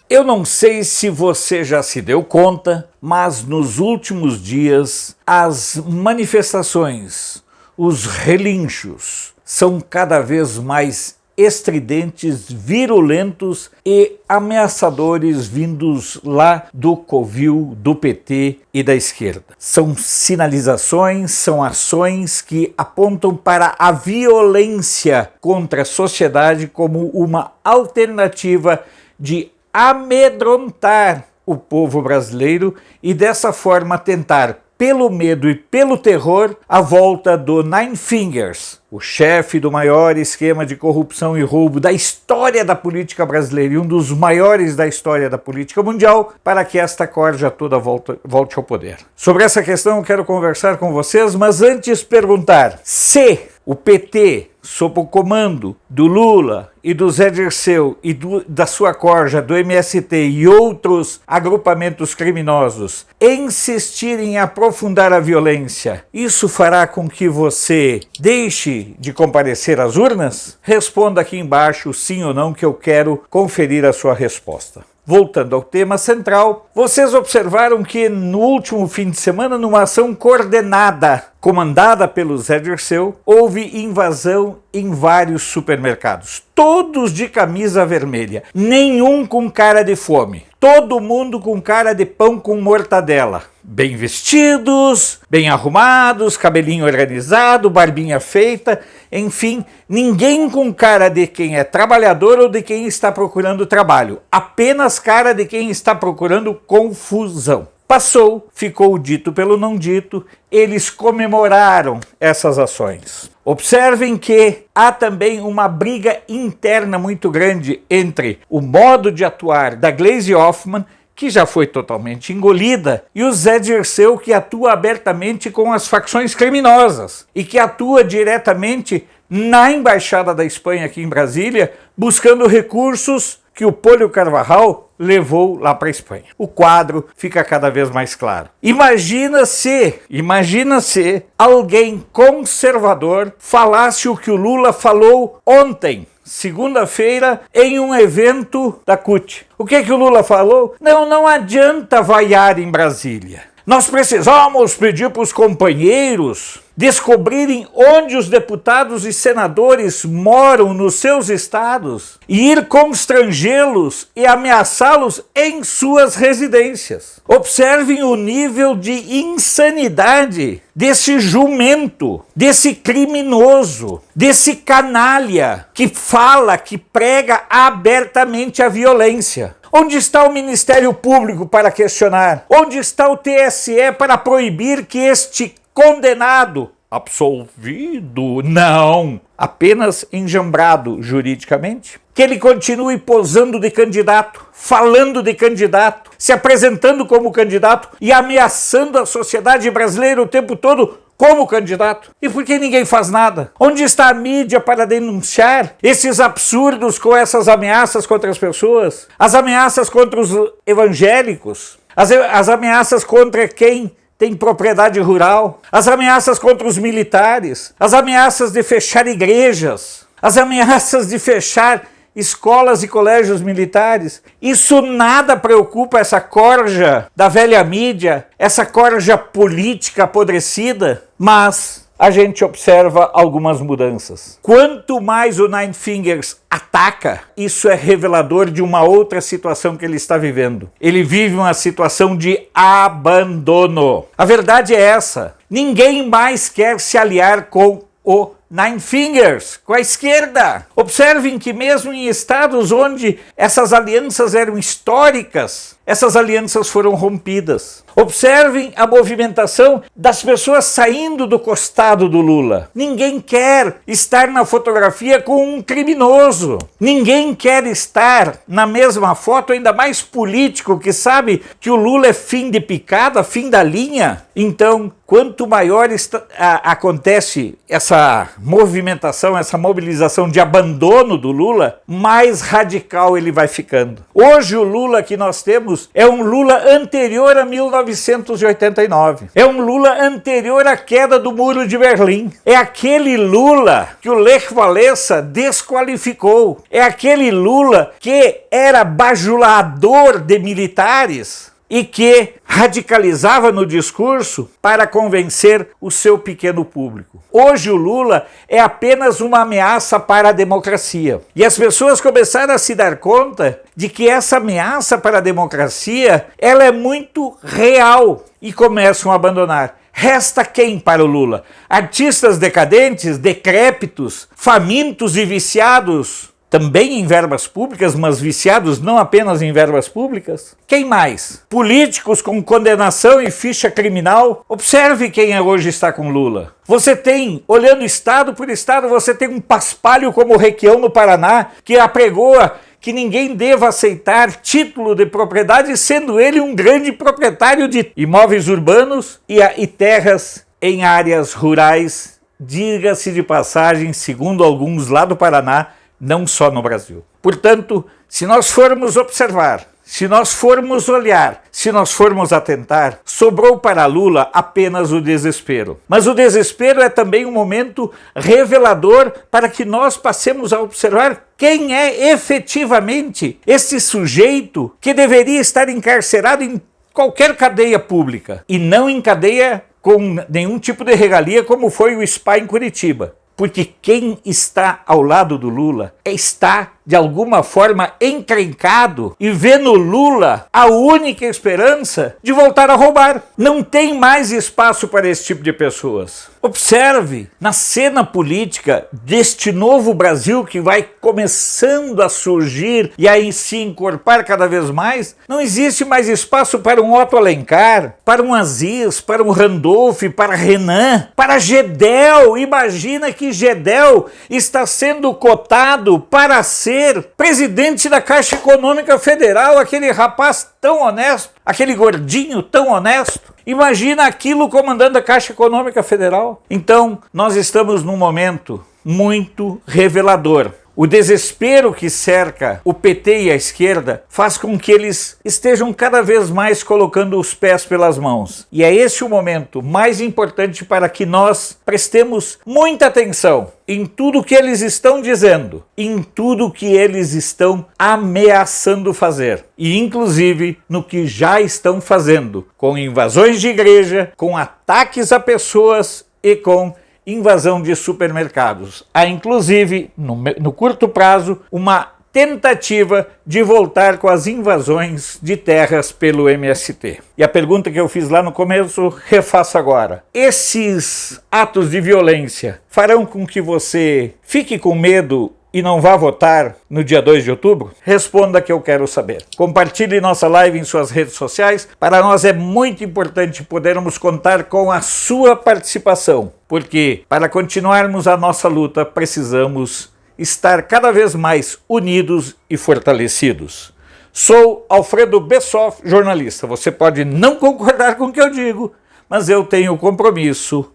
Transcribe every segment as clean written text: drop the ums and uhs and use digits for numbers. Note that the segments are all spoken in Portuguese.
Eu não sei se você já se deu conta, mas nos últimos dias as manifestações, os relinchos são cada vez mais estridentes, virulentos e ameaçadores vindos lá do covil do PT e da esquerda. São sinalizações, são ações que apontam para a violência contra a sociedade como uma alternativa de amedrontar o povo brasileiro e dessa forma tentar, pelo medo e pelo terror, a volta do Nine Fingers, o chefe do maior esquema de corrupção e roubo da história da política brasileira e um dos maiores da história da política mundial, para que esta corja toda volte ao poder. Sobre essa questão eu quero conversar com vocês, mas antes perguntar se o PT, sob o comando do Lula e do Zé Dirceu e da sua corja, do MST e outros agrupamentos criminosos, insistirem em aprofundar a violência, isso fará com que você deixe de comparecer às urnas? Responda aqui embaixo sim ou não, que eu quero conferir a sua resposta. Voltando ao tema central, vocês observaram que no último fim de semana, numa ação coordenada, comandada pelo Zé Dirceu, houve invasão em vários supermercados, todos de camisa vermelha, nenhum com cara de fome, todo mundo com cara de pão com mortadela, bem vestidos, bem arrumados, cabelinho organizado, barbinha feita, enfim, ninguém com cara de quem é trabalhador ou de quem está procurando trabalho, apenas cara de quem está procurando confusão. Passou, ficou dito pelo não dito, eles comemoraram essas ações. Observem que há também uma briga interna muito grande entre o modo de atuar da Gleisi Hoffmann, que já foi totalmente engolida, e o Zé Dirceu, que atua abertamente com as facções criminosas e que atua diretamente na Embaixada da Espanha aqui em Brasília, buscando recursos que o Polio Carvalhal levou lá para a Espanha. O quadro fica cada vez mais claro. Imagina se alguém conservador falasse o que o Lula falou ontem, segunda-feira, em um evento da CUT. O que o Lula falou? Não adianta vaiar em Brasília. Nós precisamos pedir para os companheiros descobrirem onde os deputados e senadores moram nos seus estados e ir constrangê-los e ameaçá-los em suas residências. Observem o nível de insanidade desse jumento, desse criminoso, desse canalha que fala, que prega abertamente a violência. Onde está o Ministério Público para questionar? Onde está o TSE para proibir que este condenado, absolvido, não, apenas enjambrado juridicamente, que ele continue posando de candidato, falando de candidato, se apresentando como candidato e ameaçando a sociedade brasileira o tempo todo como candidato? E por que ninguém faz nada? Onde está a mídia para denunciar esses absurdos com essas ameaças contra as pessoas? As ameaças contra os evangélicos? As ameaças contra quem tem propriedade rural? As ameaças contra os militares? As ameaças de fechar igrejas? As ameaças de fechar escolas e colégios militares? Isso nada preocupa essa corja da velha mídia, essa corja política apodrecida? Mas a gente observa algumas mudanças. Quanto mais o Nine Fingers ataca, isso é revelador de uma outra situação que ele está vivendo. Ele vive uma situação de abandono. A verdade é essa: ninguém mais quer se aliar com o Nine Fingers, com a esquerda. Observem que mesmo em estados onde essas alianças eram históricas, essas alianças foram rompidas. Observem a movimentação das pessoas saindo do costado do Lula. Ninguém quer estar na fotografia com um criminoso. Ninguém quer estar na mesma foto, ainda mais político que sabe que o Lula é fim de picada, fim da linha. Então, quanto maior acontece essa movimentação, essa mobilização de abandono do Lula, mais radical ele vai ficando. Hoje o Lula que nós temos Santos é um Lula anterior a 1989. É um Lula anterior à queda do Muro de Berlim. É aquele Lula que o Lech Walesa desqualificou. É aquele Lula que era bajulador de militares e que radicalizava no discurso para convencer o seu pequeno público. Hoje o Lula é apenas uma ameaça para a democracia. E as pessoas começaram a se dar conta de que essa ameaça para a democracia, ela é muito real e começam a abandonar. Resta quem para o Lula? Artistas decadentes, decrépitos, famintos e viciados, também em verbas públicas, mas viciados não apenas em verbas públicas? Quem mais? Políticos com condenação e ficha criminal? Observe quem hoje está com Lula. Você tem, olhando estado por estado, você tem um paspalho como o Requião no Paraná, que apregoa que ninguém deva aceitar título de propriedade, sendo ele um grande proprietário de imóveis urbanos e terras em áreas rurais, diga-se de passagem, segundo alguns lá do Paraná, não só no Brasil. Portanto, se nós formos observar, se nós formos olhar, se nós formos atentar, sobrou para Lula apenas o desespero. Mas o desespero é também um momento revelador para que nós passemos a observar quem é efetivamente esse sujeito que deveria estar encarcerado em qualquer cadeia pública e não em cadeia com nenhum tipo de regalia como foi o SPA em Curitiba. Porque quem está ao lado do Lula está, de alguma forma, encrencado e vê no Lula a única esperança de voltar a roubar. Não tem mais espaço para esse tipo de pessoas. Observe, na cena política deste novo Brasil que vai começando a surgir e a se encorpar cada vez mais, não existe mais espaço para um Otto Alencar, para um Aziz, para um Randolph, para Renan, para Gedel. Imagina que Gedel está sendo cotado para ser presidente da Caixa Econômica Federal, aquele rapaz tão honesto, aquele gordinho tão honesto. Imagina aquilo comandando a Caixa Econômica Federal. Então, nós estamos num momento muito revelador. O desespero que cerca o PT e a esquerda faz com que eles estejam cada vez mais colocando os pés pelas mãos. E é esse o momento mais importante para que nós prestemos muita atenção em tudo que eles estão dizendo, em tudo que eles estão ameaçando fazer. E inclusive no que já estão fazendo, com invasões de igreja, com ataques a pessoas e com invasão de supermercados. Há inclusive, no curto prazo, uma tentativa de voltar com as invasões de terras pelo MST. E a pergunta que eu fiz lá no começo, refaço agora. Esses atos de violência farão com que você fique com medo e não vá votar no dia 2 de outubro? Responda que eu quero saber. Compartilhe nossa live em suas redes sociais. Para nós é muito importante podermos contar com a sua participação, porque para continuarmos a nossa luta precisamos estar cada vez mais unidos e fortalecidos. Sou Alfredo Bessoff, jornalista. Você pode não concordar com o que eu digo, mas eu tenho o compromisso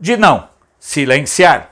de não silenciar.